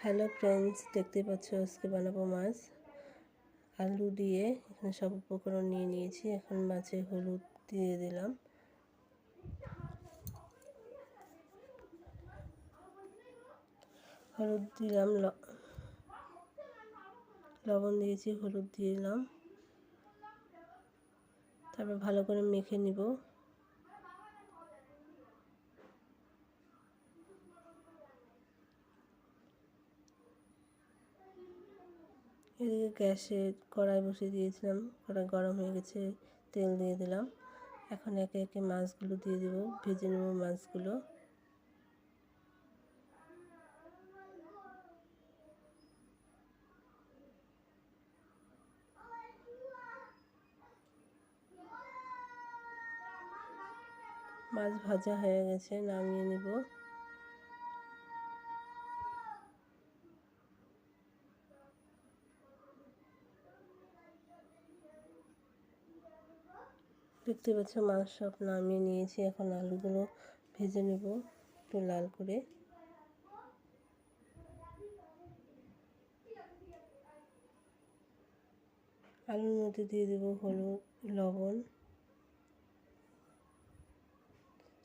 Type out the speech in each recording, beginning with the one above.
Hello friends, দেখতে পাচ্ছ আজকে বানাবো মাছ। আলু দিয়ে এখানে সব উপকরণ নিয়ে নিয়েছি। এখন মাছে হলুদ দিয়ে দিলাম, হলুদ দিলাম, লবণ দিয়েছি, হলুদ দিয়ে দিলাম। তারপর ভালো করে মেখে নিব। এদিকে গ্যাসে কড়াই বসিয়ে দিয়েছিলাম, কড়াই গরম হয়ে গেছে, তেল দিয়ে দিলাম। এখন একে একে মাছগুলো দিয়ে দেবো, ভেজে নেব মাছগুলো। মাছ ভাজা হয়ে গেছে, নামিয়ে নেব। দেখতে পাচ্ছ মাছ সব নামিয়ে নিয়েছি। এখন আলুগুলো ভেজে নেব একটু লাল করে। আলুর মধ্যে দিয়ে দেব হলুদ, লবণ,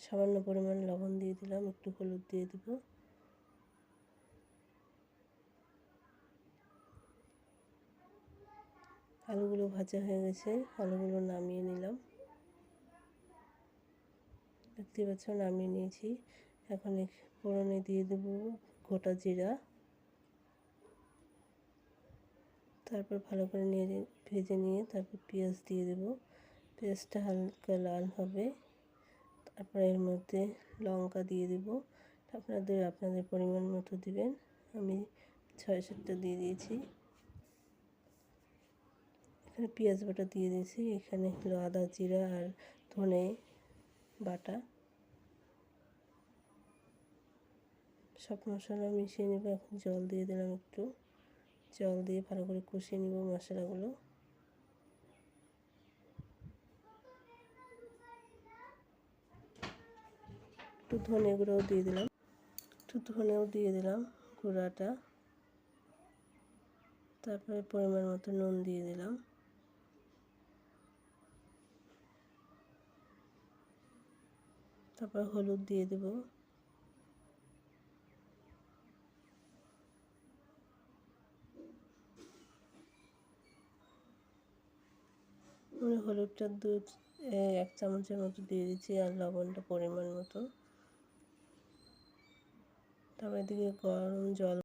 সামান্য পরিমাণ লবণ দিয়ে দিলাম, একটু হলুদ দিয়ে দেব। আলুগুলো ভাজা হয়ে গেছে, আলুগুলো নামিয়ে নিলাম। দেখতে পাচ্ছ নামিয়ে নিয়েছি। এখন ফোড়নে দিয়ে দেব গোটা জিরা। তারপর ভালো করে নেড়ে ভেজে নিয়ে তারপর পেঁয়াজ দিয়ে দেব। পেঁয়াজটা হালকা লাল হবে। তারপর এর মধ্যে লঙ্কা দিয়ে দেব। আপনাদের পরিমাণ মতো দিবেন। আমি 6-7টা দিয়ে দিয়েছি। এখানে পেঁয়াজ বাটা দিয়ে দিয়েছি। এখানে হলো আদা, জিরা আর ধনে বাটা। সব মশলা মিশিয়ে নেব। এখন জল দিয়ে দিলাম, একটু জল দিয়ে ভালো করে কষিয়ে নেব মশলাগুলো। একটু ধনে গুঁড়োও দিয়ে দিলাম, গুঁড়াটা। তারপরে পরিমাণ মতো নুন দিয়ে দিলাম। তারপর হলুদ দিয়ে দেব। হলুদটা 1 চামচের মতো দিয়ে দিচ্ছি, আর লবণটা পরিমাণ মতো। তারপর এদিকে গরম জল